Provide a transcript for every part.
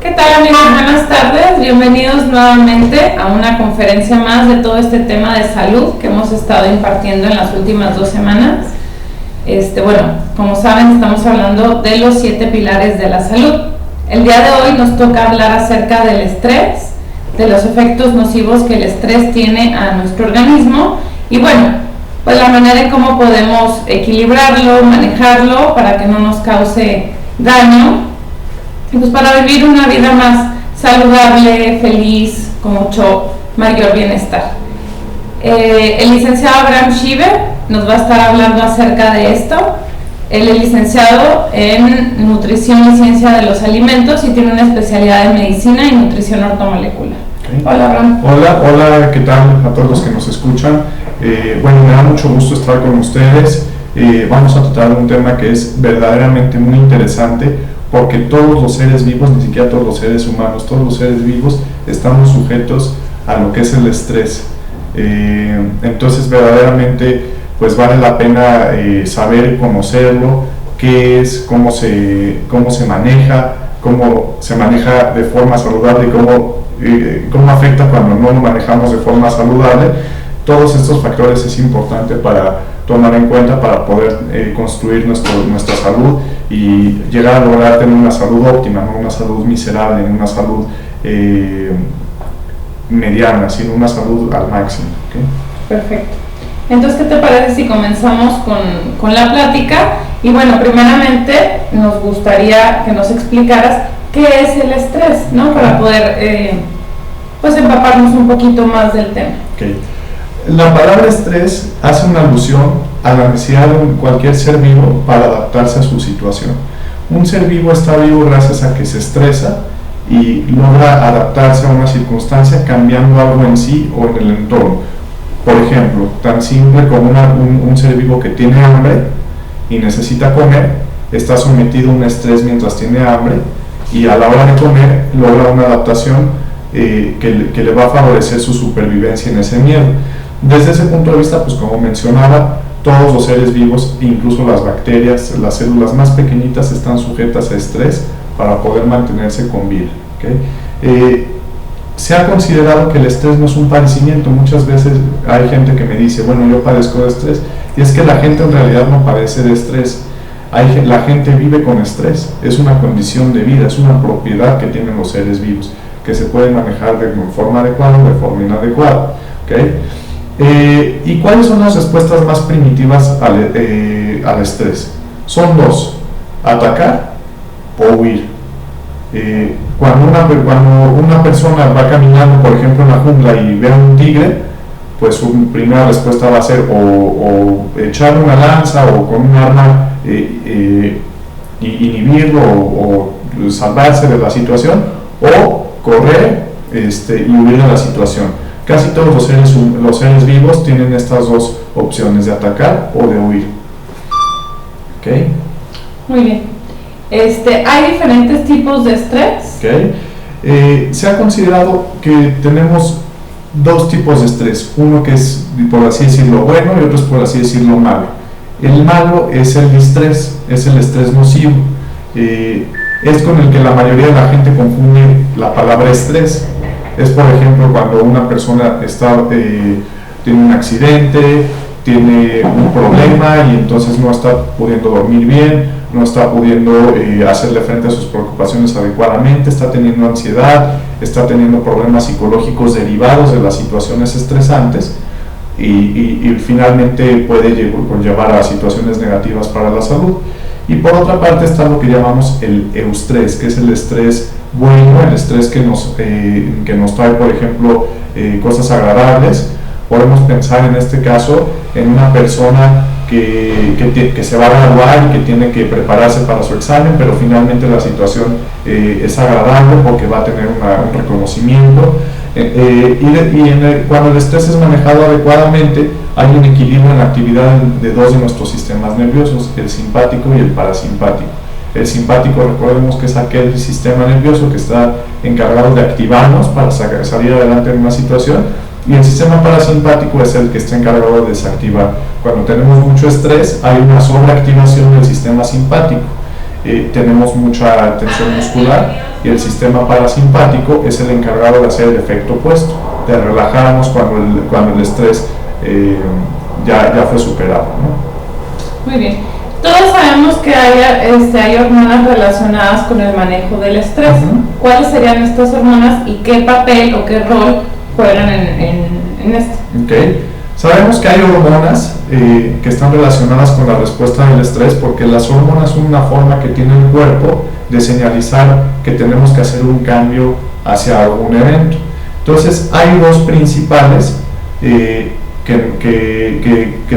¿Qué tal, amigos? Buenas tardes, bienvenidos nuevamente a una conferencia más de todo este tema de salud que hemos estado impartiendo en las últimas 2 semanas. Como saben, estamos hablando de los 7 pilares de la salud. El día de hoy nos toca hablar acerca del estrés, de los efectos nocivos que el estrés tiene a nuestro organismo y pues la manera en cómo podemos equilibrarlo, manejarlo para que no nos cause daño y pues para vivir una vida más saludable, feliz, con mucho mayor bienestar. El licenciado Abraham Shiver nos va a estar hablando acerca de esto. Él es licenciado en nutrición y ciencia de los alimentos y tiene una especialidad en medicina y nutrición ortomolecular. Okay. Hola, Abraham. Hola, ¿qué tal a todos los que nos escuchan? Me da mucho gusto estar con ustedes. Vamos a tratar un tema que es verdaderamente muy interesante porque todos los seres vivos, ni siquiera todos los seres humanos, todos los seres vivos estamos sujetos a lo que es el estrés. Entonces verdaderamente pues vale la pena saber y conocerlo, qué es, cómo se maneja de forma saludable y cómo afecta cuando no lo manejamos de forma saludable. Todos estos factores es importante para tomar en cuenta para poder construir nuestra salud y llegar a lograr tener una salud óptima, no una salud miserable, no una salud mediana, sino una salud al máximo. ¿Okay? Perfecto. Entonces, ¿qué te parece si comenzamos con la plática? Y primeramente nos gustaría que nos explicaras qué es el estrés, ¿no? Para poder empaparnos un poquito más del tema. Okay. La palabra estrés hace una alusión a la necesidad de cualquier ser vivo para adaptarse a su situación. Un ser vivo está vivo gracias a que se estresa y logra adaptarse a una circunstancia cambiando algo en sí o en el entorno. Por ejemplo, tan simple como un ser vivo que tiene hambre y necesita comer, está sometido a un estrés mientras tiene hambre y a la hora de comer logra una adaptación que le va a favorecer su supervivencia en ese miedo. Desde ese punto de vista, pues como mencionaba, todos los seres vivos, incluso las bacterias, las células más pequeñitas están sujetas a estrés para poder mantenerse con vida. ¿Okay? Se ha considerado que el estrés no es un padecimiento. Muchas veces hay gente que me dice, yo padezco de estrés, y es que la gente en realidad no padece de estrés. La gente vive con estrés, es una condición de vida, es una propiedad que tienen los seres vivos, que se puede manejar de forma adecuada o de forma inadecuada. ¿Okay? ¿Y cuáles son las respuestas más primitivas al estrés? Son 2, atacar o huir. Cuando una persona va caminando, por ejemplo, en la jungla y ve a un tigre, pues su primera respuesta va a ser o echar una lanza o con un arma inhibirlo o salvarse de la situación, o correr y huir de la situación. Casi todos los seres vivos tienen estas 2 opciones, de atacar o de huir. ¿Okay? Muy bien. ¿Hay diferentes tipos de estrés? Okay. Se ha considerado que tenemos 2 tipos de estrés. Uno que es, por así decirlo, bueno, y otro es, por así decirlo, malo. El malo es el distrés, es el estrés nocivo. Es con el que la mayoría de la gente confunde la palabra estrés. Es, por ejemplo, cuando una persona tiene un accidente, tiene un problema y entonces no está pudiendo dormir bien, no está pudiendo hacerle frente a sus preocupaciones adecuadamente, está teniendo ansiedad, está teniendo problemas psicológicos derivados de las situaciones estresantes y finalmente puede llevar a situaciones negativas para la salud. Y por otra parte está lo que llamamos el eustrés, que es el estrés bueno, el estrés que nos trae, por ejemplo, cosas agradables. Podemos pensar en este caso en una persona que se va a graduar y que tiene que prepararse para su examen, pero finalmente la situación es agradable porque va a tener un reconocimiento. Cuando el estrés es manejado adecuadamente, hay un equilibrio en la actividad de 2 de nuestros sistemas nerviosos, el simpático y el parasimpático. El simpático, recordemos que es aquel sistema nervioso que está encargado de activarnos para salir adelante en una situación, y el sistema parasimpático es el que está encargado de desactivar. Cuando tenemos mucho estrés, hay una sobreactivación del sistema simpático. Tenemos mucha tensión muscular y el sistema parasimpático es el encargado de hacer el efecto opuesto, de relajarnos cuando el estrés ya fue superado, ¿no? Muy bien. Todos sabemos que hay hormonas relacionadas con el manejo del estrés. ¿Cuáles serían estas hormonas y qué papel o qué rol juegan en esto? Okay. Sabemos que hay hormonas que están relacionadas con la respuesta del estrés, porque las hormonas son una forma que tiene el cuerpo de señalizar que tenemos que hacer un cambio hacia algún evento. Entonces hay dos principales que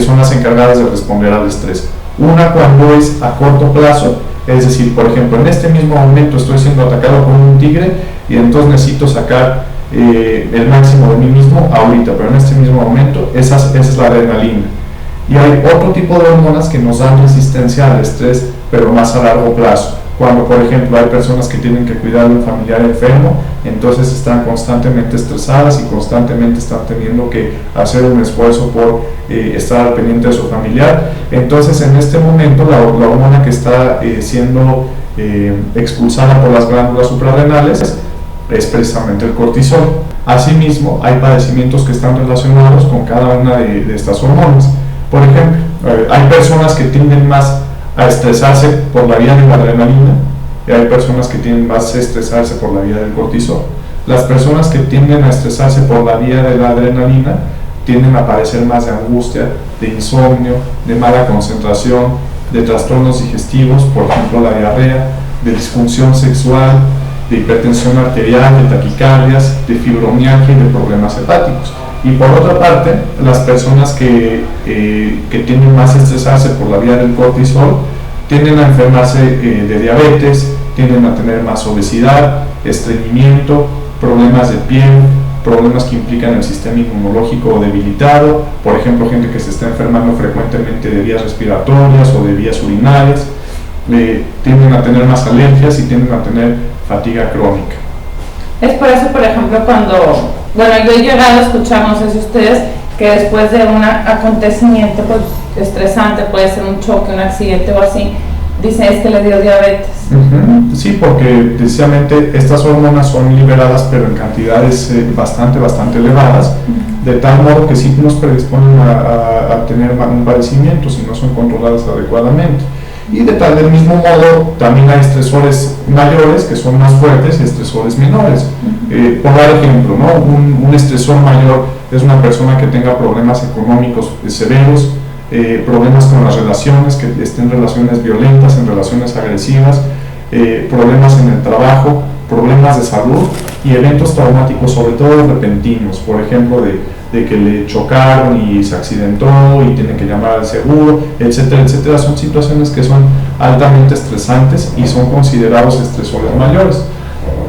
son las encargadas de responder al estrés. Una cuando es a corto plazo, es decir, por ejemplo, en este mismo momento estoy siendo atacado por un tigre y entonces necesito sacar el máximo de mí mismo ahorita, pero en este mismo momento esa es la adrenalina. Y hay otro tipo de hormonas que nos dan resistencia al estrés, pero más a largo plazo. Cuando, por ejemplo, hay personas que tienen que cuidar de un familiar enfermo, entonces están constantemente estresadas y constantemente están teniendo que hacer un esfuerzo por estar al pendiente de su familiar. Entonces, en este momento, la hormona que está siendo expulsada por las glándulas suprarrenales es precisamente el cortisol. Asimismo, hay padecimientos que están relacionados con cada una de estas hormonas. Por ejemplo, hay personas que tienden más a estresarse por la vía de la adrenalina y hay personas que tienden más a estresarse por la vía del cortisol. Las personas que tienden a estresarse por la vía de la adrenalina tienden a padecer más de angustia, de insomnio, de mala concentración, de trastornos digestivos, por ejemplo la diarrea, de disfunción sexual, de hipertensión arterial, de taquicardias, de fibromialgia y de problemas hepáticos. Y por otra parte, las personas que tienden más a estresarse por la vía del cortisol tienden a enfermarse de diabetes, tienden a tener más obesidad, estreñimiento, problemas de piel, problemas que implican el sistema inmunológico debilitado, por ejemplo, gente que se está enfermando frecuentemente de vías respiratorias o de vías urinarias, tienden a tener más alergias y tienden a tener fatiga crónica. Es por eso, por ejemplo, yo he llegado a escuchar, no sé si ustedes, que después de un acontecimiento pues, estresante, puede ser un choque, un accidente o así, dice es que le dio diabetes. Sí, porque precisamente estas hormonas son liberadas pero en cantidades bastante elevadas, de tal modo que sí nos predisponen a tener un padecimiento si no son controladas adecuadamente. Y del mismo modo también hay estresores mayores que son más fuertes y estresores menores. Por dar ejemplo, ¿no? un estresor mayor es una persona que tenga problemas económicos severos, problemas con las relaciones, que estén en relaciones violentas, en relaciones agresivas, problemas en el trabajo, problemas de salud y eventos traumáticos, sobre todo repentinos, por ejemplo de que le chocaron y se accidentó y tiene que llamar al seguro, etcétera, etcétera. Son situaciones que son altamente estresantes y son considerados estresores mayores.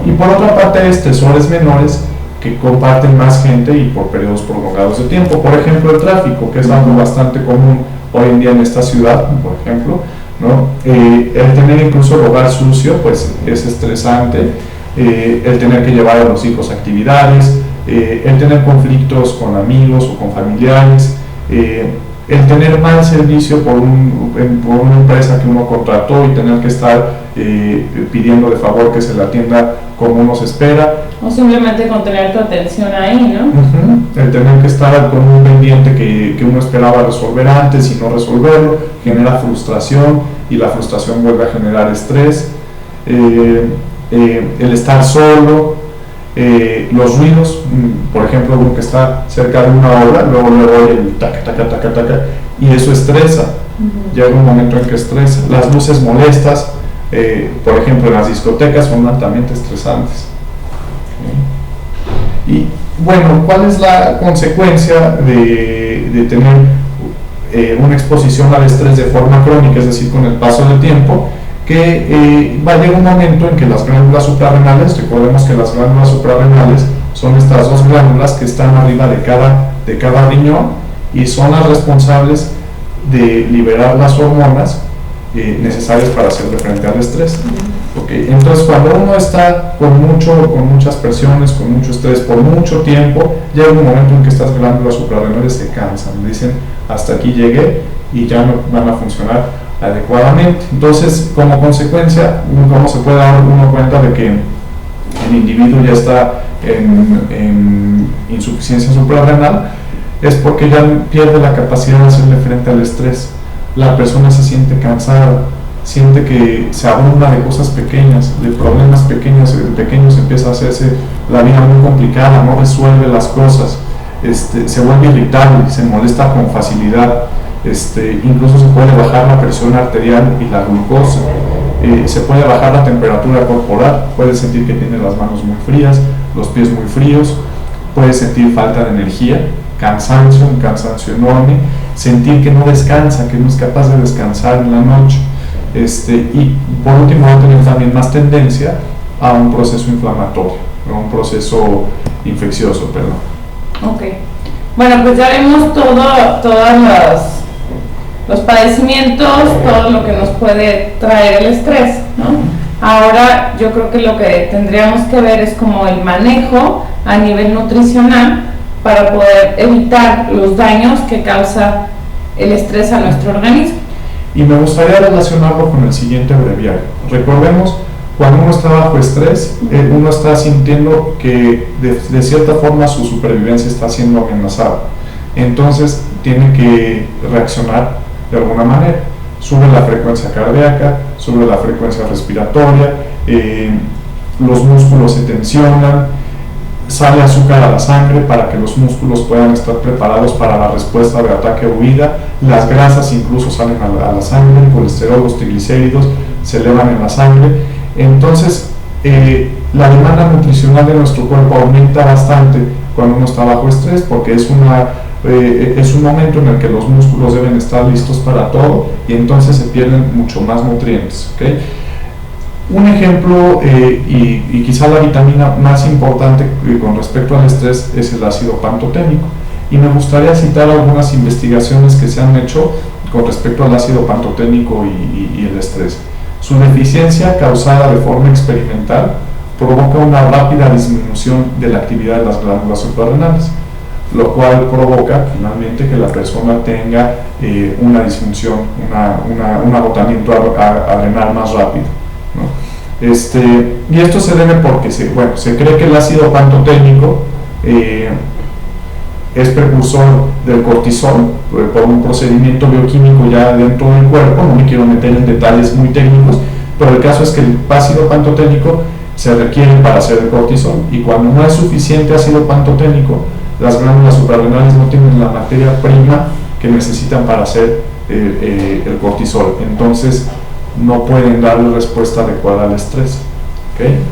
Y por otra parte hay estresores menores que comparten más gente y por periodos prolongados de tiempo. Por ejemplo, el tráfico, que es algo bastante común hoy en día en esta ciudad, por ejemplo, ¿no? El tener incluso el hogar sucio pues es estresante, el tener que llevar a los hijos a actividades, el tener conflictos con amigos o con familiares, el tener mal servicio por una empresa que uno contrató y tener que estar pidiendo de favor que se le atienda como uno se espera. O simplemente con tener tu atención ahí, ¿no? El tener que estar con un pendiente que uno esperaba resolver antes y no resolverlo, genera frustración y la frustración vuelve a generar estrés. El estar solo, los ruidos, por ejemplo, uno que está cerca de una obra, luego oye el taca, taca, taca, taca, y eso estresa. Llega un momento en que estresa. Las luces molestas, por ejemplo, en las discotecas son altamente estresantes. Y bueno, ¿cuál es la consecuencia de tener una exposición al estrés de forma crónica, es decir, con el paso del tiempo? Que va a llegar un momento en que las glándulas suprarrenales, recordemos que las glándulas suprarrenales son estas dos glándulas que están arriba de cada riñón y son las responsables de liberar las hormonas necesarias para hacerle frente al estrés. Okay. Entonces, cuando uno está con muchas presiones, con mucho estrés por mucho tiempo, llega un momento en que estas glándulas suprarrenales se cansan, dicen hasta aquí llegué y ya no van a funcionar adecuadamente. Entonces, como consecuencia, ¿cómo se puede dar uno cuenta de que el individuo ya está en insuficiencia suprarrenal, es porque ya pierde la capacidad de hacerle frente al estrés. La persona se siente cansada, siente que se abruma de cosas pequeñas, de problemas pequeños, empieza a hacerse la vida muy complicada, no resuelve las cosas, se vuelve irritable, se molesta con facilidad, incluso se puede bajar la presión arterial y la glucosa, se puede bajar la temperatura corporal, puede sentir que tiene las manos muy frías, los pies muy fríos, puede sentir falta de energía, cansancio, un cansancio enorme, sentir que no descansa, que no es capaz de descansar en la noche, y por último va a tener también más tendencia a un proceso inflamatorio, a un proceso infeccioso, perdón. Ok, bueno, pues ya vemos todos los padecimientos, todo lo que nos puede traer el estrés, ¿no? Ahora yo creo que lo que tendríamos que ver es como el manejo a nivel nutricional para poder evitar los daños que causa el estrés a nuestro organismo. Y me gustaría relacionarlo con el siguiente breviario. Recordemos, cuando uno está bajo estrés, uno está sintiendo que de cierta forma su supervivencia está siendo amenazada. Entonces tiene que reaccionar de alguna manera. Sube la frecuencia cardíaca, sube la frecuencia respiratoria, los músculos se tensionan, sale azúcar a la sangre para que los músculos puedan estar preparados para la respuesta de ataque o huida, las grasas incluso salen a la sangre, el colesterol, los triglicéridos se elevan en la sangre. Entonces la demanda nutricional de nuestro cuerpo aumenta bastante cuando uno está bajo estrés, porque es un momento en el que los músculos deben estar listos para todo y entonces se pierden mucho más nutrientes, ¿okay? Un ejemplo y quizá la vitamina más importante con respecto al estrés es el ácido pantoténico, y me gustaría citar algunas investigaciones que se han hecho con respecto al ácido pantoténico y el estrés. Su deficiencia causada de forma experimental provoca una rápida disminución de la actividad de las glándulas suprarrenales, lo cual provoca finalmente que la persona tenga una disfunción, un agotamiento adrenal más rápido, ¿no? Y esto se debe porque se cree que el ácido pantoténico es precursor del cortisol por un procedimiento bioquímico ya dentro del cuerpo. No me quiero meter en detalles muy técnicos, pero el caso es que el ácido pantoténico se requiere para hacer el cortisol, y cuando no hay suficiente ácido pantoténico, las glándulas suprarrenales no tienen la materia prima que necesitan para hacer el cortisol, entonces no pueden darle respuesta adecuada al estrés, ¿okay?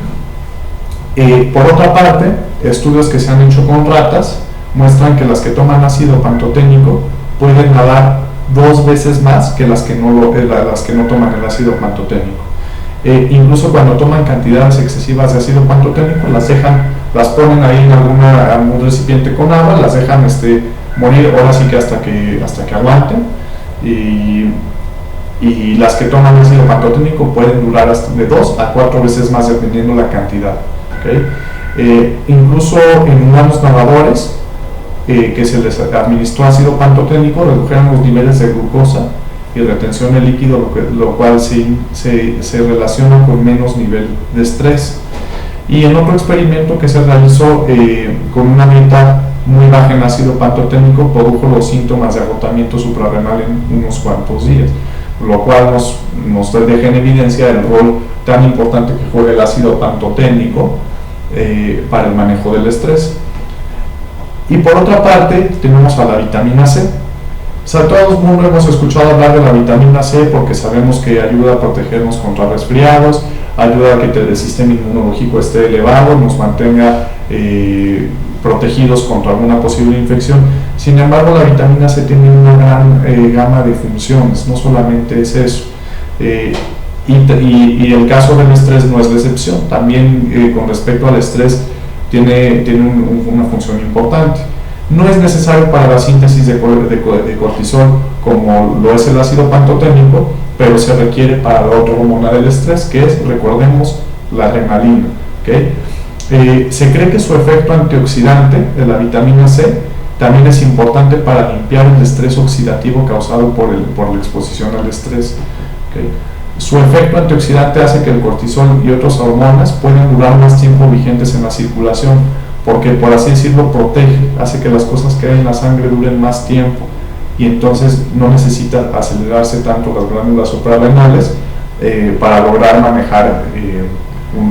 Por otra parte, estudios que se han hecho con ratas muestran que las que toman ácido pantoténico pueden nadar 2 veces más que las que no toman el ácido pantoténico. Incluso cuando toman cantidades excesivas de ácido pantoténico, las ponen ahí en algún recipiente con agua, las dejan morir, ahora sí que hasta que aguanten, y las que toman ácido pantoténico pueden durar hasta de 2 a 4 veces más dependiendo la cantidad, ¿okay? Incluso en humanos nadadores que se les administró ácido pantoténico redujeron los niveles de glucosa y retención de líquido, lo cual se relaciona con menos nivel de estrés. Y en otro experimento que se realizó con una dieta muy baja en ácido pantoténico, produjo los síntomas de agotamiento suprarrenal en unos cuantos días, lo cual nos deja en evidencia el rol tan importante que juega el ácido pantoténico para el manejo del estrés. Y por otra parte tenemos a la vitamina C. O sea, todo el mundo hemos escuchado hablar de la vitamina C porque sabemos que ayuda a protegernos contra resfriados, ayuda a que el sistema inmunológico esté elevado, nos mantenga protegidos contra alguna posible infección. Sin embargo, la vitamina C tiene una gran gama de funciones, no solamente es eso. Y el caso del estrés no es la excepción. También con respecto al estrés tiene una función importante. No es necesario para la síntesis de cortisol como lo es el ácido pantoténico, pero se requiere para la otra hormona del estrés, que es, recordemos, la adrenalina, ¿okay? Se cree que su efecto antioxidante de la vitamina C también es importante para limpiar el estrés oxidativo causado por la exposición al estrés, ¿okay? Su efecto antioxidante hace que el cortisol y otras hormonas puedan durar más tiempo vigentes en la circulación, porque por así decirlo protege, hace que las cosas que hay en la sangre duren más tiempo y entonces no necesita acelerarse tanto las glándulas suprarrenales para lograr manejar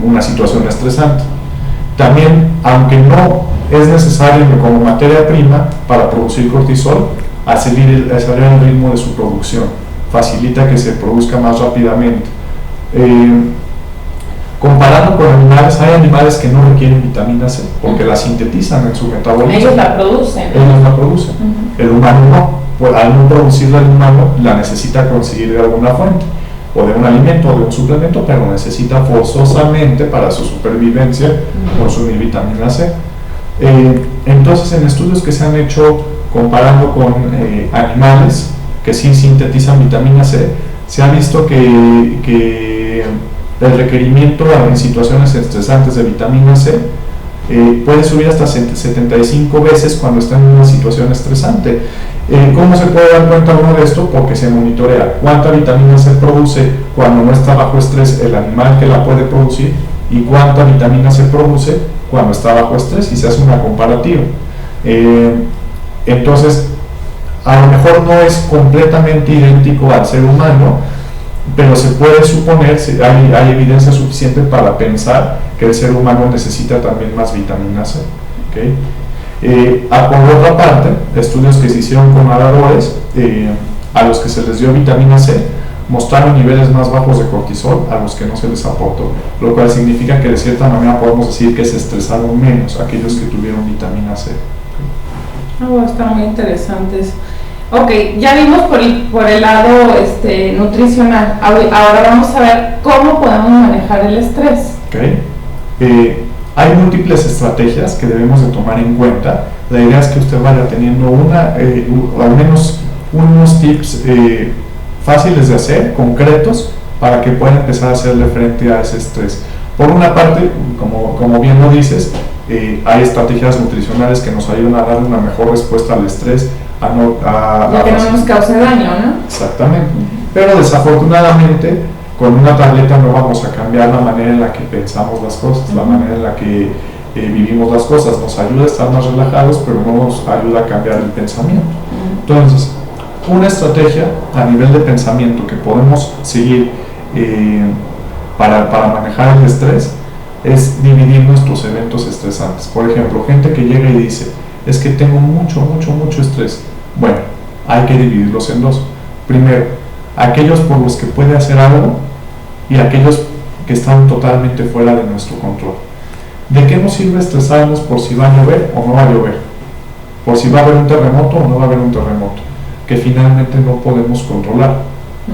una situación estresante. También, aunque no es necesario como materia prima para producir cortisol, acelera el ritmo de su producción, facilita que se produzca más rápidamente. Comparando con animales, hay animales que no requieren vitamina C porque la sintetizan en su metabolismo. Ellos la producen. Ellos la producen. El humano no. Pues, al no producirla el humano, la necesita conseguir de alguna fuente, o de un alimento, o de un suplemento, pero necesita forzosamente para su supervivencia consumir vitamina C. Entonces, en estudios que se han hecho comparando con animales que sí sintetizan vitamina C, se ha visto que el requerimiento en situaciones estresantes de vitamina C puede subir hasta 75 veces cuando está en una situación estresante. ¿Cómo se puede dar cuenta uno de esto? Porque se monitorea cuánta vitamina C produce cuando no está bajo estrés el animal que la puede producir y cuánta vitamina C produce cuando está bajo estrés y se hace una comparativa. Entonces, a lo mejor no es completamente idéntico al ser humano, pero se puede suponer, hay evidencia suficiente para pensar que el ser humano necesita también más vitamina C. ¿Okay? Por otra parte, estudios que se hicieron con nadadores a los que se les dio vitamina C mostraron niveles más bajos de cortisol a los que no se les aportó, lo cual significa que de cierta manera podemos decir que se estresaron menos aquellos que tuvieron vitamina C. Está muy interesante eso. Ok, ya vimos por el lado nutricional. Ahora vamos a ver cómo podemos manejar el estrés. Okay. Hay múltiples estrategias que debemos de tomar en cuenta. La idea es que usted vaya teniendo al menos unos tips fáciles de hacer, concretos, para que pueda empezar a hacerle frente a ese estrés. Por una parte, como bien lo dices, hay estrategias nutricionales que nos ayudan a dar una mejor respuesta al estrés, que no nos cause daño, ¿no? Exactamente. Pero desafortunadamente, con una tableta no vamos a cambiar la manera en la que pensamos las cosas, la manera en la que vivimos las cosas. Nos ayuda a estar más relajados, pero no nos ayuda a cambiar el pensamiento. Entonces, una estrategia a nivel de pensamiento que podemos seguir para manejar el estrés es dividir nuestros eventos estresantes. Por ejemplo, gente que llega y dice, es que tengo mucho estrés. Bueno, hay que dividirlos en dos. Primero, aquellos por los que puede hacer algo y aquellos que están totalmente fuera de nuestro control. ¿De qué nos sirve estresarnos por si va a llover o no va a llover? Por si va a haber un terremoto o no va a haber un terremoto, que finalmente no podemos controlar.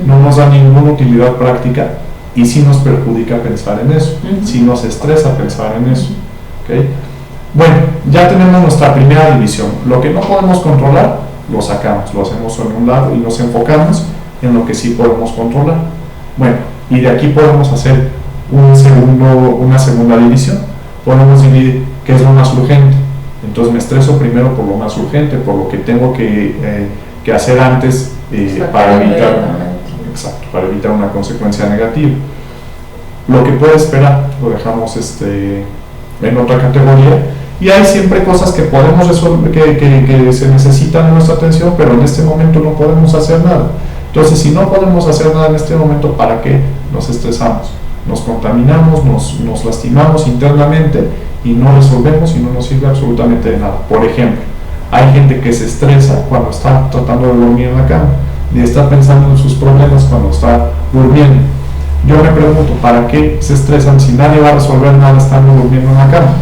No nos da ninguna utilidad práctica y sí nos perjudica pensar en eso, sí nos estresa pensar en eso. ¿Okay? Bueno, ya tenemos nuestra primera división. Lo que no podemos controlar, lo sacamos, lo hacemos en un lado y nos enfocamos en lo que sí podemos controlar. Bueno, y de aquí podemos hacer una segunda división. Podemos dividir qué es lo más urgente. Entonces me estreso primero por lo más urgente, por lo que tengo que hacer antes para evitar una consecuencia negativa. Lo que puede esperar lo dejamos en otra categoría, y hay siempre cosas que podemos resolver, que se necesitan de nuestra atención, pero en este momento no podemos hacer nada. Entonces, si no podemos hacer nada en este momento, ¿para qué nos estresamos? Nos contaminamos, nos lastimamos internamente y no resolvemos y no nos sirve absolutamente de nada. Por ejemplo, hay gente que se estresa cuando está tratando de dormir en la cama y está pensando en sus problemas cuando está durmiendo. Yo me pregunto, ¿para qué se estresan si nadie va a resolver nada estando durmiendo en la cama?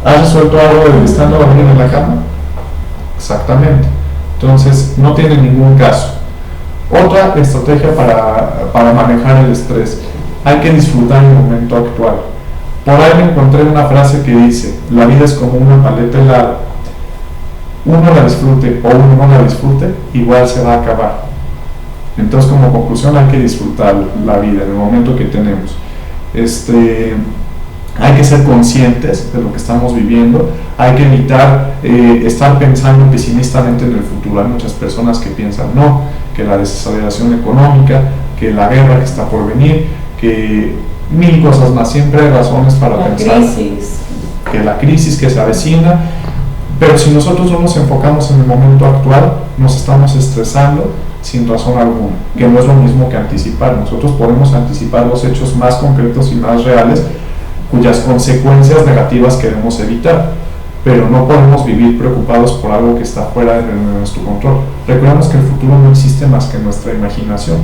¿Has resuelto algo de estando durmiendo en la cama? Exactamente. Entonces, no tiene ningún caso. Otra estrategia para manejar el estrés: hay que disfrutar el momento actual. Por ahí me encontré una frase que dice, la vida es como una paleta helada. Uno la disfrute o uno no la disfrute, igual se va a acabar. Entonces, como conclusión, hay que disfrutar la vida en el momento que tenemos. Hay que ser conscientes de lo que estamos viviendo. Hay que evitar estar pensando pesimistamente en el futuro. Hay muchas personas que piensan, no, que la desaceleración económica, que la guerra que está por venir, que mil cosas más. Siempre hay razones para pensar que la crisis que se avecina, pero si nosotros no nos enfocamos en el momento actual, nos estamos estresando sin razón alguna, que no es lo mismo que anticipar. Nosotros podemos anticipar los hechos más concretos y más reales, cuyas consecuencias negativas queremos evitar, pero no podemos vivir preocupados por algo que está fuera de nuestro control. Recordemos que el futuro no existe más que nuestra imaginación.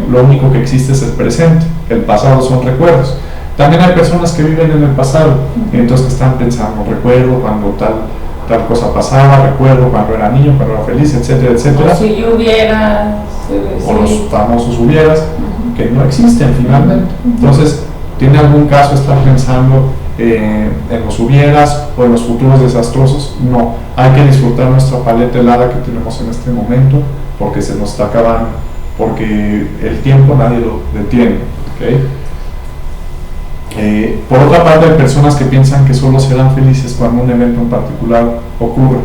Lo único que existe es el presente, el pasado son recuerdos. También hay personas que viven en el pasado, y entonces están pensando, recuerdo cuando tal cosa pasaba, recuerdo cuando era niño, cuando era feliz, etcétera, etcétera. O si yo hubiera... O los famosos hubieras, que no existen finalmente. Entonces, ¿tiene algún caso estar pensando en los hubieras o en los futuros desastrosos? No, hay que disfrutar nuestra paleta helada que tenemos en este momento, porque se nos está acabando, porque el tiempo nadie lo detiene, ¿okay? Por otra parte, hay personas que piensan que solo serán felices cuando un evento en particular ocurre.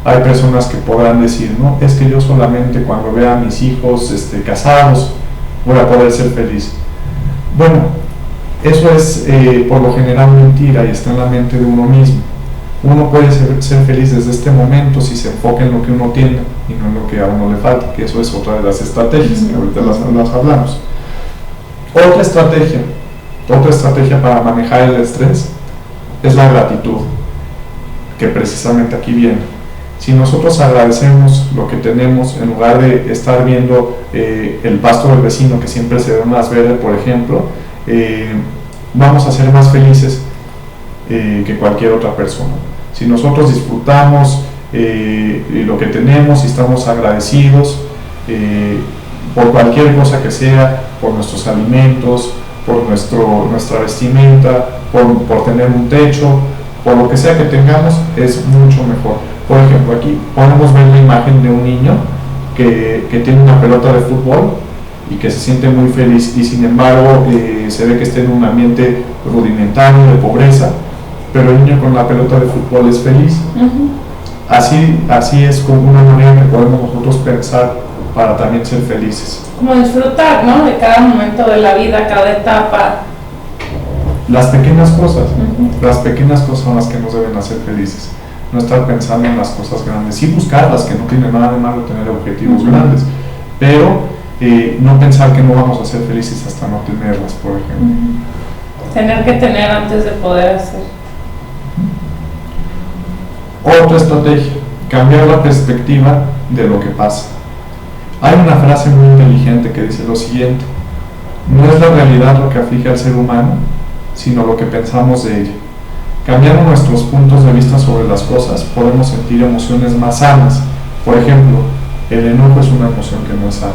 Hay personas que podrán decir, no, es que yo solamente cuando vea a mis hijos casados voy a poder ser feliz. Bueno, eso es por lo general mentira y está en la mente de uno mismo. Uno puede ser feliz desde este momento si se enfoca en lo que uno tiene y no en lo que a uno le falta, que eso es otra de las estrategias que ahorita las hablamos. Otra estrategia para manejar el estrés es la gratitud, que precisamente aquí viene. Si nosotros agradecemos lo que tenemos, en lugar de estar viendo el pasto del vecino que siempre se ve más verde, por ejemplo, vamos a ser más felices que cualquier otra persona. Si nosotros disfrutamos lo que tenemos y estamos agradecidos por cualquier cosa que sea, por nuestros alimentos, por nuestra vestimenta, por tener un techo, por lo que sea que tengamos, es mucho mejor. Por ejemplo, aquí podemos ver la imagen de un niño que tiene una pelota de fútbol y que se siente muy feliz, y sin embargo se ve que está en un ambiente rudimentario de pobreza, pero el niño con la pelota de fútbol es feliz. Así es como una manera que podemos nosotros pensar para también ser felices. Como disfrutar, ¿no?, de cada momento de la vida, cada etapa. Las pequeñas cosas son las que nos deben hacer felices. No estar pensando en las cosas grandes, sí buscarlas, que no tiene nada de malo tener objetivos grandes, pero no pensar que no vamos a ser felices hasta no tenerlas, por ejemplo. Tener que tener antes de poder hacer. Otra estrategia, cambiar la perspectiva de lo que pasa. Hay una frase muy inteligente que dice lo siguiente: no es la realidad lo que aflige al ser humano, sino lo que pensamos de ella. Cambiando nuestros puntos de vista sobre las cosas, podemos sentir emociones más sanas. Por ejemplo, el enojo es una emoción que no es sana.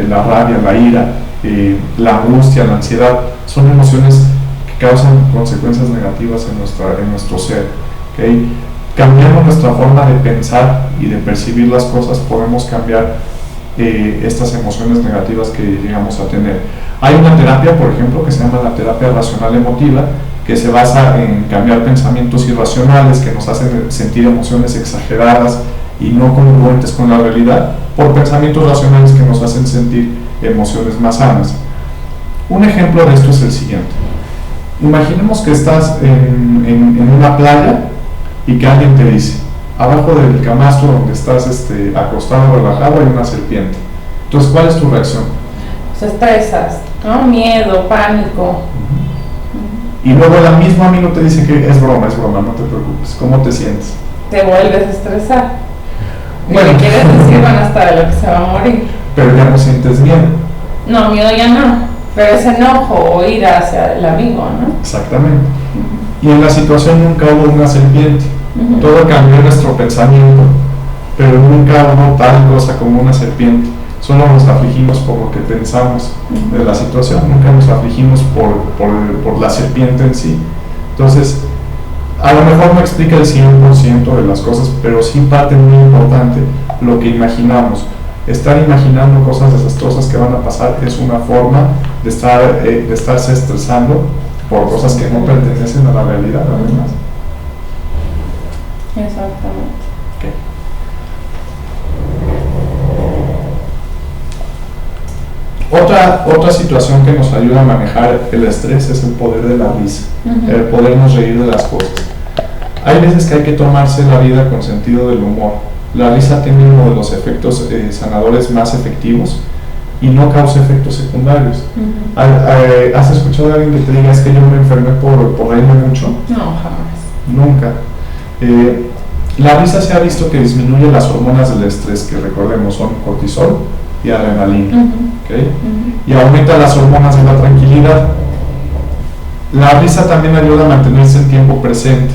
La rabia, la ira, la angustia, la ansiedad, son emociones que causan consecuencias negativas en nuestro ser, ¿okay? Cambiando nuestra forma de pensar y de percibir las cosas, podemos cambiar estas emociones negativas que llegamos a tener. Hay una terapia, por ejemplo, que se llama la terapia racional emotiva, que se basa en cambiar pensamientos irracionales que nos hacen sentir emociones exageradas y no congruentes con la realidad, por pensamientos racionales que nos hacen sentir emociones más sanas. Un ejemplo de esto es el siguiente: imaginemos que estás en una playa y que alguien te dice, abajo del camastro donde estás acostado, relajado, hay una serpiente. Entonces, ¿cuál es tu reacción? Pues estresas, ¿no? Miedo, pánico. Y luego el mismo amigo te dice que es broma, no te preocupes. ¿Cómo te sientes? Te vuelves a estresar. Bueno, ¿Qué quieres decir? Van hasta de lo que se va a morir. Pero ya no sientes miedo. No, miedo ya no. Pero es enojo o ira hacia el amigo, ¿no? Exactamente. Y en la situación nunca hubo una serpiente. Todo cambió en nuestro pensamiento, pero nunca hubo tal cosa como una serpiente. Solo nos afligimos por lo que pensamos de la situación, nunca nos afligimos por la serpiente en sí. Entonces, a lo mejor no explica el 100% de las cosas, pero sí parte muy importante lo que imaginamos. Estar imaginando cosas desastrosas que van a pasar es una forma de estarse estresando por cosas que no pertenecen a la realidad, además. Exactamente. Otra situación que nos ayuda a manejar el estrés es el poder de la risa, el podernos reír de las cosas. Hay veces que hay que tomarse la vida con sentido del humor. La risa tiene uno de los efectos sanadores más efectivos y no causa efectos secundarios. ¿Has escuchado a alguien que te diga es que yo me enfermé por reírme mucho? No, jamás. Nunca. La risa se ha visto que disminuye las hormonas del estrés, que recordemos son cortisol y adrenalina, ¿okay? Y aumenta las hormonas de la tranquilidad. La risa también ayuda a mantenerse el tiempo presente,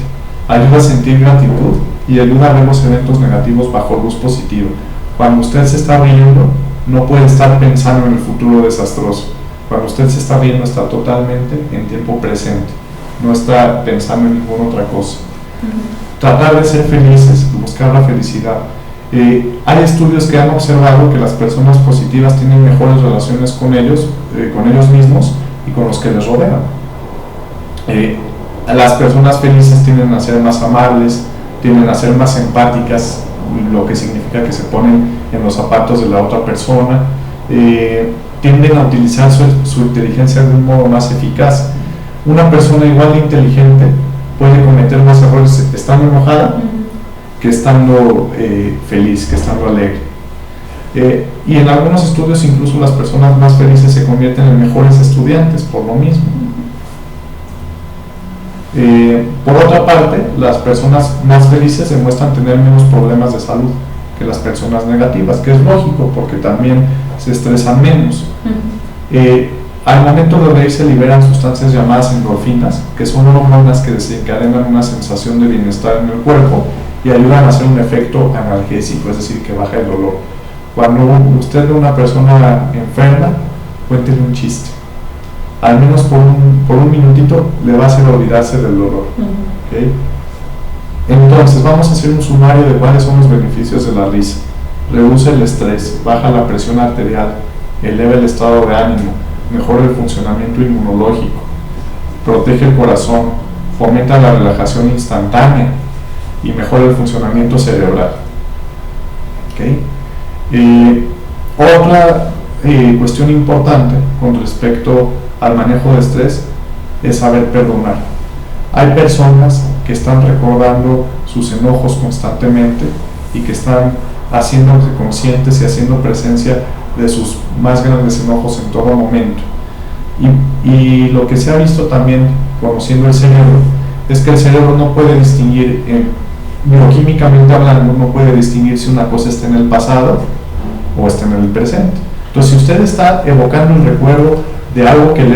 ayuda a sentir gratitud y ayuda a ver los eventos negativos bajo luz positiva. Cuando usted se está riendo, no puede estar pensando en el futuro desastroso. Cuando usted se está riendo, está totalmente en tiempo presente, no está pensando en ninguna otra cosa. Tratar de ser felices, buscar la felicidad. Hay estudios que han observado que las personas positivas tienen mejores relaciones con ellos mismos y con los que les rodean. Las personas felices tienden a ser más amables, tienden a ser más empáticas, lo que significa que se ponen en los zapatos de la otra persona, tienden a utilizar su inteligencia de un modo más eficaz. Una persona igual de inteligente puede cometer más errores estando enojada que estando feliz, que estando alegre. Y en algunos estudios incluso las personas más felices se convierten en mejores estudiantes por lo mismo. Por otra parte, las personas más felices demuestran tener menos problemas de salud que las personas negativas, que es lógico porque también se estresan menos. Al momento de reír se liberan sustancias llamadas endorfinas, que son hormonas que desencadenan una sensación de bienestar en el cuerpo y ayudan a hacer un efecto analgésico, es decir, que baja el dolor. Cuando usted ve a una persona enferma, cuéntele un chiste. Al menos por un minutito le va a hacer olvidarse del dolor. ¿Okay? Entonces vamos a hacer un sumario de cuáles son los beneficios de la risa. Reduce el estrés, baja la presión arterial, eleva el estado de ánimo, mejora el funcionamiento inmunológico, protege el corazón, fomenta la relajación instantánea y mejora el funcionamiento cerebral. ¿Okay? Otra cuestión importante con respecto al manejo de estrés es saber perdonar. Hay personas que están recordando sus enojos constantemente y que están haciéndose conscientes y haciendo presencia de sus más grandes enojos en todo momento. Y lo que se ha visto también, conociendo el cerebro, es que el cerebro no puede distinguir, bioquímicamente hablando, no puede distinguir si una cosa está en el pasado o está en el presente. Entonces, si usted está evocando un recuerdo de algo que le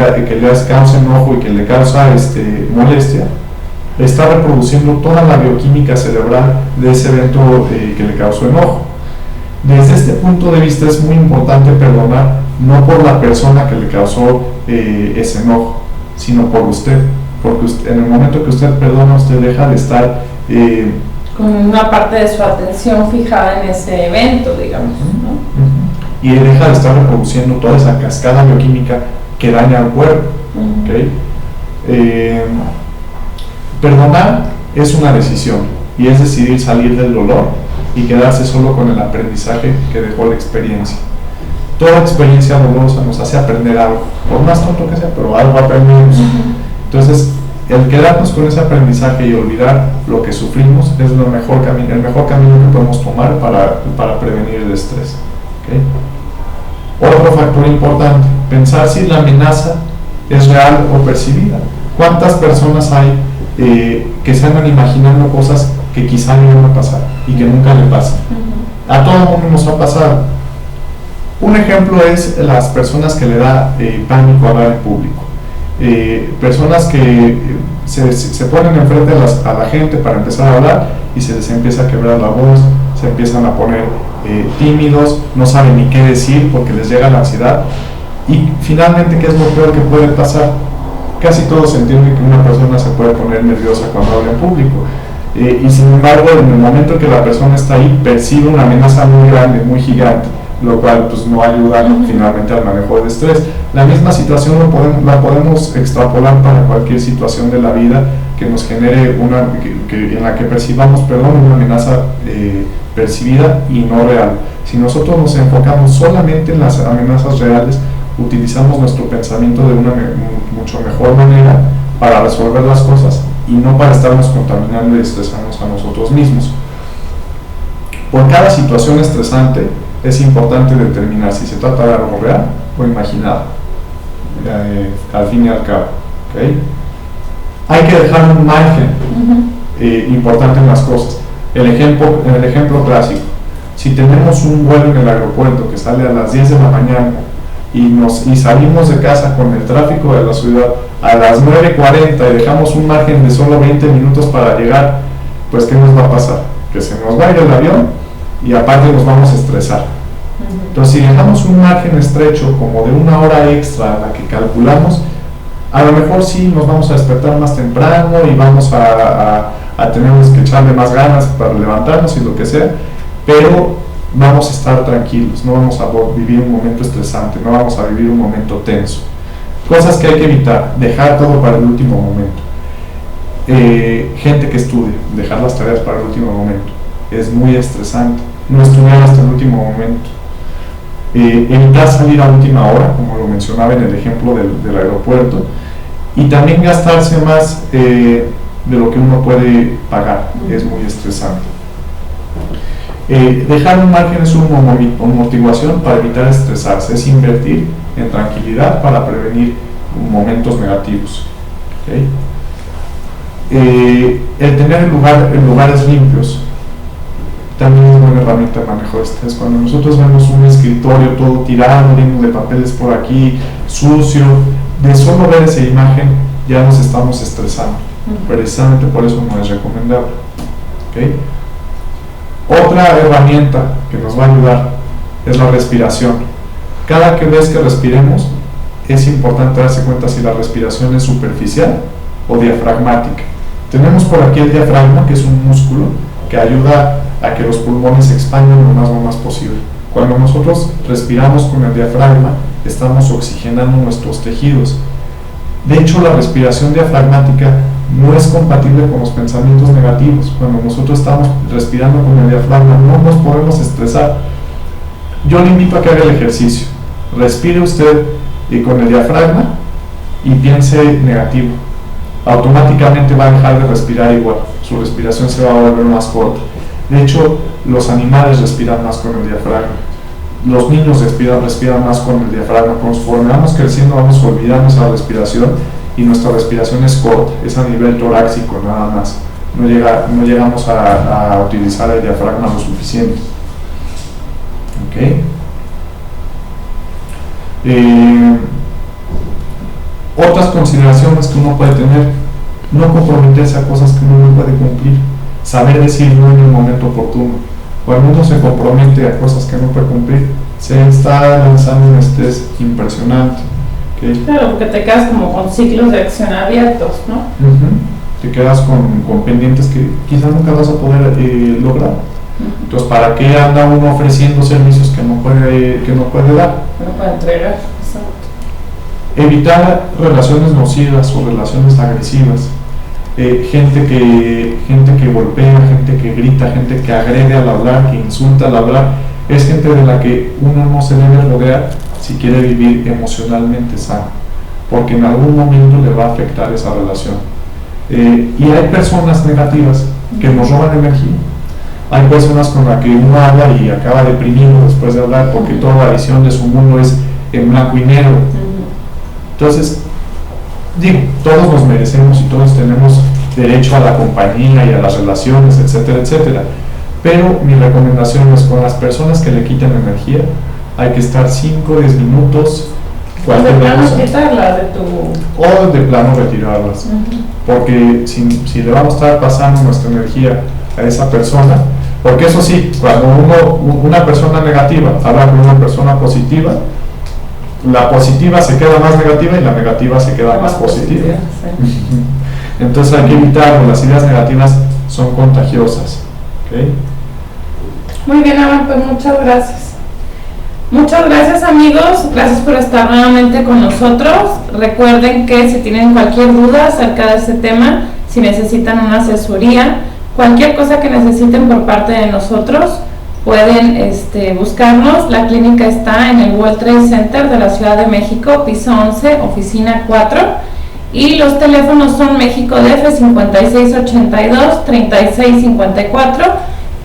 causa enojo y que le causa molestia, está reproduciendo toda la bioquímica cerebral de ese evento que le causó enojo. Desde este punto de vista es muy importante perdonar, no por la persona que le causó ese enojo, sino por usted, porque en el momento que usted perdona, usted deja de estar con una parte de su atención fijada en ese evento, digamos, ¿no? Y deja de estar reproduciendo toda esa cascada bioquímica que daña al cuerpo. ¿Okay? Perdonar es una decisión y es decidir salir del dolor y quedarse solo con el aprendizaje que dejó la experiencia. Toda experiencia dolorosa nos hace aprender algo, por más tonto que sea, pero algo aprendemos. Entonces, el quedarnos con ese aprendizaje y olvidar lo que sufrimos es el mejor camino que podemos tomar para prevenir el estrés. ¿Okay? Otro factor importante, pensar si la amenaza es real o percibida. ¿Cuántas personas hay que se andan imaginando cosas que quizá no van a pasar y que nunca le pasan? A todo el mundo nos ha pasado. Un ejemplo es las personas que le da pánico hablar en público. Personas que se ponen enfrente a la gente para empezar a hablar y se les empieza a quebrar la voz, se empiezan a poner tímidos, no saben ni qué decir porque les llega la ansiedad. Y finalmente, ¿qué es lo peor que puede pasar? Casi todos entienden que una persona se puede poner nerviosa cuando habla en público. Y sin embargo, en el momento en que la persona está ahí, percibe una amenaza muy grande, muy gigante, lo cual pues no ayuda finalmente al manejo del estrés. La misma situación la podemos extrapolar para cualquier situación de la vida que nos genere en la que percibamos una amenaza percibida y no real. Si nosotros nos enfocamos solamente en las amenazas reales, utilizamos nuestro pensamiento de una mucho mejor manera para resolver las cosas y no para estarnos contaminando y estresarnos a nosotros mismos. Por cada situación estresante es importante determinar si se trata de algo real o imaginado, al fin y al cabo. ¿Okay? Hay que dejar un margen importante en las cosas. El ejemplo clásico: si tenemos un vuelo en el aeropuerto que sale a las 10 de la mañana y salimos de casa con el tráfico de la ciudad a las 9:40 y dejamos un margen de solo 20 minutos para llegar, pues ¿qué nos va a pasar? Que se nos va a ir el avión y aparte nos vamos a estresar. Entonces, si dejamos un margen estrecho como de una hora extra a la que calculamos, a lo mejor sí nos vamos a despertar más temprano y vamos a tener que echarle más ganas para levantarnos y lo que sea, pero vamos a estar tranquilos, no vamos a vivir un momento estresante, no vamos a vivir un momento tenso. Cosas que hay que evitar: dejar todo para el último momento. Gente que estudie, dejar las tareas para el último momento, es muy estresante. No estudiar hasta el último momento. Evitar salir a última hora, como lo mencionaba en el ejemplo del aeropuerto, y también gastarse más de lo que uno puede pagar, es muy estresante. Dejar un margen es una motivación para evitar estresarse, es invertir en tranquilidad para prevenir momentos negativos. ¿Okay? El tener lugares limpios también es buena herramienta de manejo de estrés. Cuando nosotros vemos un escritorio todo tirado, lleno de papeles por aquí, sucio, de solo ver esa imagen ya nos estamos estresando. Precisamente por eso no es recomendable. ¿Okay? Otra herramienta que nos va a ayudar es la respiración. Cada vez que respiremos es importante darse cuenta si la respiración es superficial o diafragmática. Tenemos por aquí el diafragma, que es un músculo que ayuda a que los pulmones se expandan lo más posible. Cuando nosotros respiramos con el diafragma, estamos oxigenando nuestros tejidos. De hecho, la respiración diafragmática no es compatible con los pensamientos negativos. Cuando nosotros estamos respirando con el diafragma, no nos podemos estresar. Yo le invito a que haga el ejercicio. Respire usted con el diafragma y piense negativo. Automáticamente va a dejar de respirar igual. Su respiración se va a volver más corta. De hecho, los animales respiran más con el diafragma. Los niños respiran más con el diafragma. Conforme vamos creciendo, vamos olvidando esa respiración y nuestra respiración es corta, es a nivel torácico nada más. No llegamos a utilizar el diafragma lo suficiente. ¿Okay? Otras consideraciones que uno puede tener: no comprometerse a cosas que uno no puede cumplir, saber decir no en el momento oportuno. Cuando uno se compromete a cosas que no puede cumplir, se está lanzando un estrés impresionante. ¿Okay? Claro, porque te quedas como con ciclos de acción abiertos, ¿no? Te quedas con pendientes que quizás nunca vas a poder lograr. Entonces, ¿para qué anda uno ofreciendo servicios que no puede dar? No puede entregar. Exacto. Evitar relaciones nocivas o relaciones agresivas. Gente que golpea, gente que grita, gente que agrede al hablar, que insulta al hablar, es gente de la que uno no se debe rodear si quiere vivir emocionalmente sano, porque en algún momento le va a afectar esa relación. Y hay personas negativas que nos roban energía. Hay personas con las que uno habla y acaba deprimido después de hablar, porque toda la visión de su mundo es en blanco y negro. Entonces, todos nos merecemos y todos tenemos derecho a la compañía y a las relaciones, etcétera, etcétera. Pero mi recomendación es: con las personas que le quitan energía, hay que estar 5 o 10 minutos. De plano quitarlas de tu... O de plano retirarlas. Porque si le vamos a estar pasando nuestra energía a esa persona, porque eso sí, cuando una persona negativa habla con una persona positiva, la positiva se queda más negativa y la negativa se queda más positiva. Sí. Entonces hay que evitarlo. Las ideas negativas son contagiosas. ¿Okay? Muy bien, Abraham, pues muchas gracias. Muchas gracias, amigos. Gracias por estar nuevamente con nosotros. Recuerden que si tienen cualquier duda acerca de este tema, si necesitan una asesoría, cualquier cosa que necesiten por parte de nosotros, pueden buscarnos. La clínica está en el World Trade Center de la Ciudad de México, piso 11, oficina 4, y los teléfonos son México DF 5682-3654,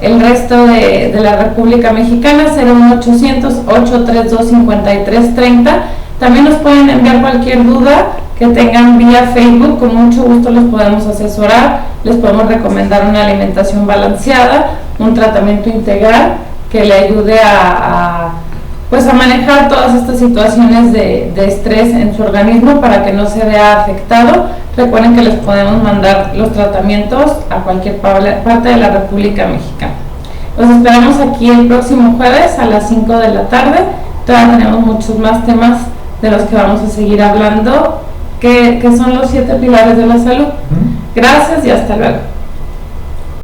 el resto de la República Mexicana 01800-832-5330. También nos pueden enviar cualquier duda que tengan vía Facebook, con mucho gusto los podemos asesorar, les podemos recomendar una alimentación balanceada, un tratamiento integral que le ayude a manejar todas estas situaciones de estrés en su organismo para que no se vea afectado. Recuerden que les podemos mandar los tratamientos a cualquier parte de la República Mexicana. Los esperamos aquí el próximo jueves a las 5 de la tarde. Todavía tenemos muchos más temas de los que vamos a seguir hablando, que son los 7 pilares de la salud. Gracias y hasta luego.